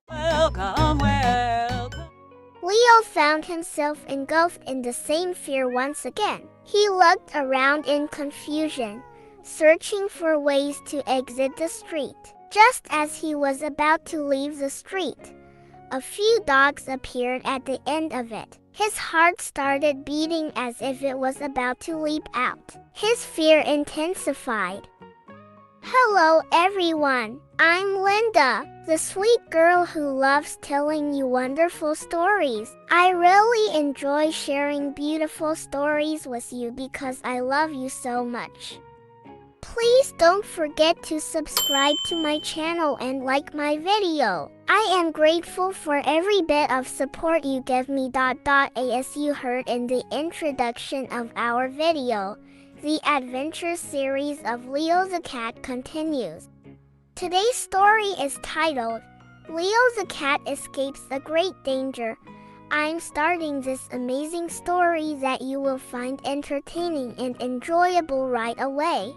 Welcome, welcome. Leo found himself engulfed in the same fear once again. He looked around in confusion, searching for ways to exit the street. Just as he was about to leave the street, a few dogs appeared at the end of it. His heart started beating as if it was about to leap out. His fear intensified. Hello everyone, I'm Linda, the sweet girl who loves telling you wonderful stories. I really enjoy sharing beautiful stories with you because I love you so much. Please don't forget to subscribe to my channel and like my video. I am grateful for every bit of support you give me. As you heard in the introduction of our video, the adventure series of Leo the Cat continues. Today's story is titled, Leo the Cat Escapes a Great Danger. I'm starting this amazing story that you will find entertaining and enjoyable right away.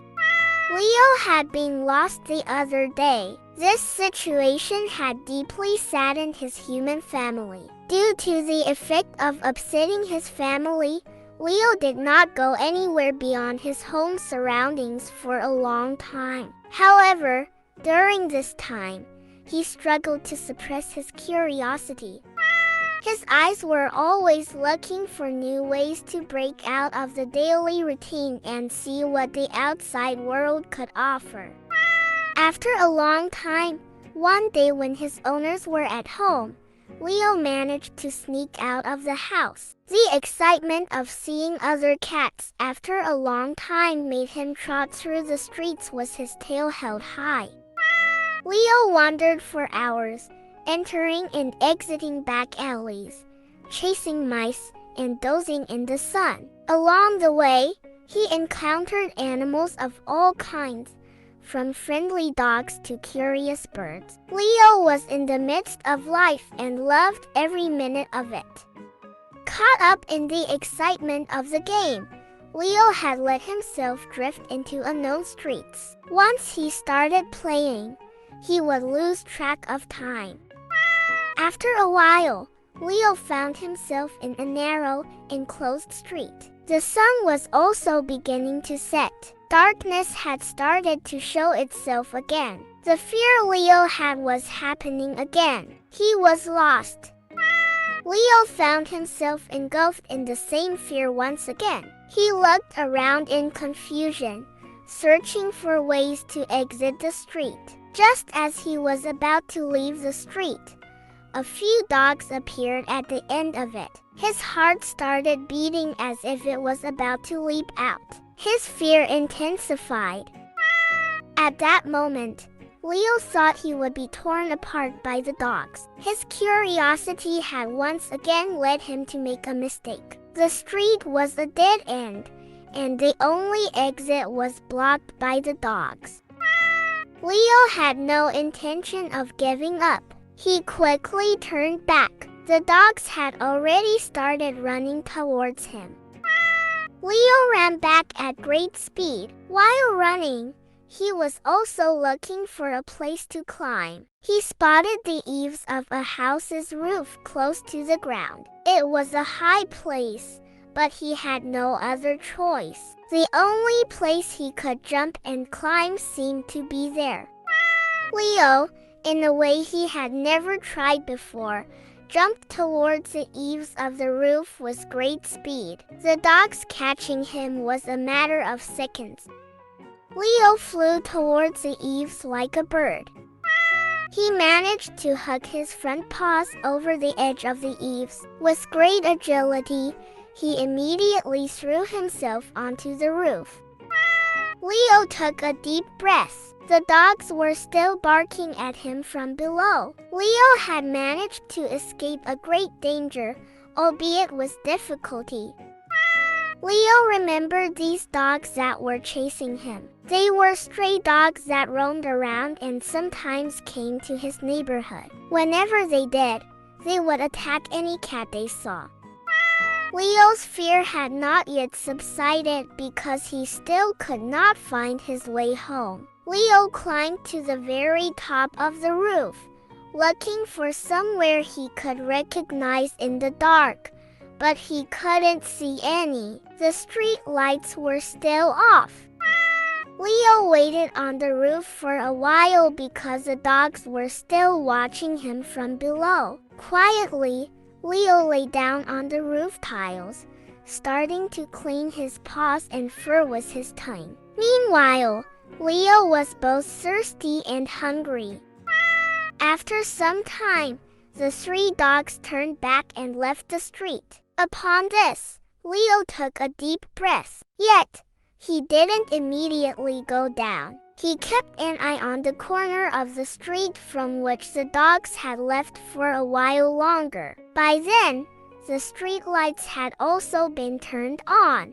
Leo had been lost the other day. This situation had deeply saddened his human family. Due to the effect of upsetting his family, Leo did not go anywhere beyond his home surroundings for a long time. However, during this time, he struggled to suppress his curiosity. His eyes were always looking for new ways to break out of the daily routine and see what the outside world could offer. After a long time, one day when his owners were at home, Leo managed to sneak out of the house. The excitement of seeing other cats after a long time made him trot through the streets with his tail held high. Leo wandered for hours, entering and exiting back alleys, chasing mice, and dozing in the sun. Along the way, he encountered animals of all kinds, from friendly dogs to curious birds. Leo was in the midst of life and loved every minute of it. Caught up in the excitement of the game, Leo had let himself drift into unknown streets. Once he started playing, he would lose track of time. After a while, Leo found himself in a narrow, enclosed street. The sun was also beginning to set. Darkness had started to show itself again. The fear Leo had was happening again. He was lost. Leo found himself engulfed in the same fear once again. He looked around in confusion, searching for ways to exit the street. Just as he was about to leave the street, a few dogs appeared at the end of it. His heart started beating as if it was about to leap out. His fear intensified. At that moment, Leo thought he would be torn apart by the dogs. His curiosity had once again led him to make a mistake. The street was a dead end, and the only exit was blocked by the dogs. Leo had no intention of giving up. He quickly turned back. The dogs had already started running towards him. Leo ran back at great speed. While running, he was also looking for a place to climb. He spotted the eaves of a house's roof close to the ground. It was a high place, but he had no other choice. The only place he could jump and climb seemed to be there. Leo, in a way he had never tried before, jumped towards the eaves of the roof with great speed. The dogs catching him was a matter of seconds. Leo flew towards the eaves like a bird. He managed to hug his front paws over the edge of the eaves. With great agility, he immediately threw himself onto the roof. Leo took a deep breath. The dogs were still barking at him from below. Leo had managed to escape a great danger, albeit with difficulty. Leo remembered these dogs that were chasing him. They were stray dogs that roamed around and sometimes came to his neighborhood. Whenever they did, they would attack any cat they saw. Leo's fear had not yet subsided because he still could not find his way home. Leo climbed to the very top of the roof, looking for somewhere he could recognize in the dark, but he couldn't see any. The street lights were still off. Leo waited on the roof for a while because the dogs were still watching him from below. Quietly, Leo lay down on the roof tiles, starting to clean his paws and fur with his tongue. Meanwhile, Leo was both thirsty and hungry. After some time, the three dogs turned back and left the street. Upon this, Leo took a deep breath. Yet, he didn't immediately go down. He kept an eye on the corner of the street from which the dogs had left for a while longer. By then, the street lights had also been turned on.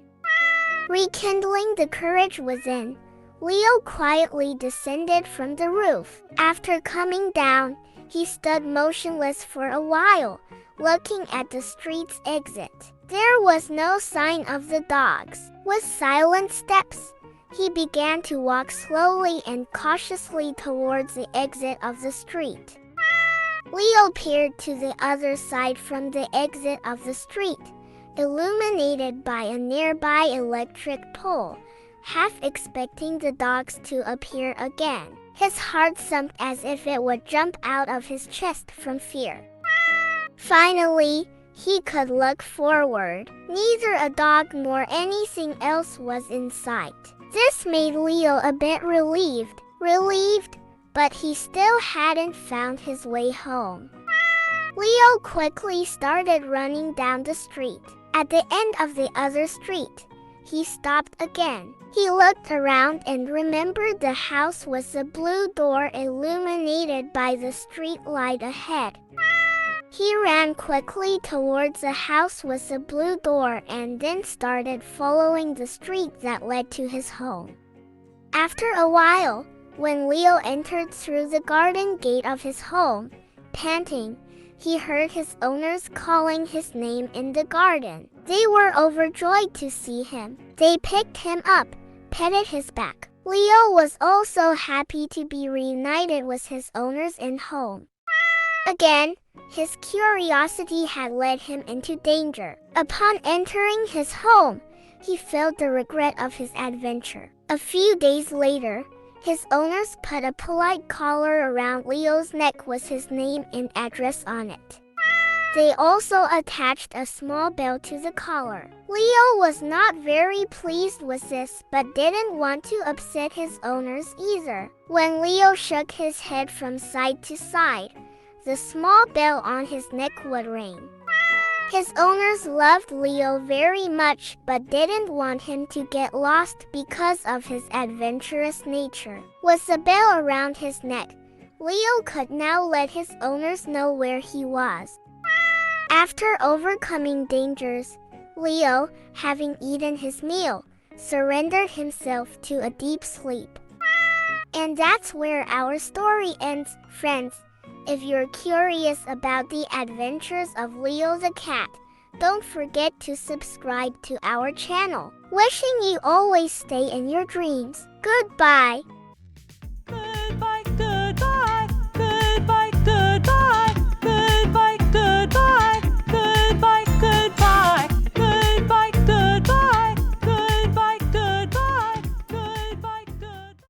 Rekindling the courage within, Leo quietly descended from the roof. After coming down, he stood motionless for a while, looking at the street's exit. There was no sign of the dogs. With silent steps, he began to walk slowly and cautiously towards the exit of the street. Leo peered to the other side from the exit of the street, illuminated by a nearby electric pole, half expecting the dogs to appear again. His heart thumped as if it would jump out of his chest from fear. Finally, he could look forward. Neither a dog nor anything else was in sight. This made Leo a bit relieved, but he still hadn't found his way home. Leo quickly started running down the street. At the end of the other street, he stopped again. He looked around and remembered the house with the blue door illuminated by the street light ahead. He ran quickly towards the house with the blue door and then started following the street that led to his home. After a while, when Leo entered through the garden gate of his home, panting, he heard his owners calling his name in the garden. They were overjoyed to see him. They picked him up, petted his back. Leo was also happy to be reunited with his owners in home. Again, his curiosity had led him into danger. Upon entering his home, he felt the regret of his adventure. A few days later, his owners put a polite collar around Leo's neck with his name and address on it. They also attached a small bell to the collar. Leo was not very pleased with this but didn't want to upset his owners either. When Leo shook his head from side to side, the small bell on his neck would ring. His owners loved Leo very much but didn't want him to get lost because of his adventurous nature. With the bell around his neck, Leo could now let his owners know where he was. After overcoming dangers, Leo, having eaten his meal, surrendered himself to a deep sleep. And that's where our story ends, friends. If you're curious about the adventures of Leo the cat, don't forget to subscribe to our channel. Wishing you always stay in your dreams. Goodbye.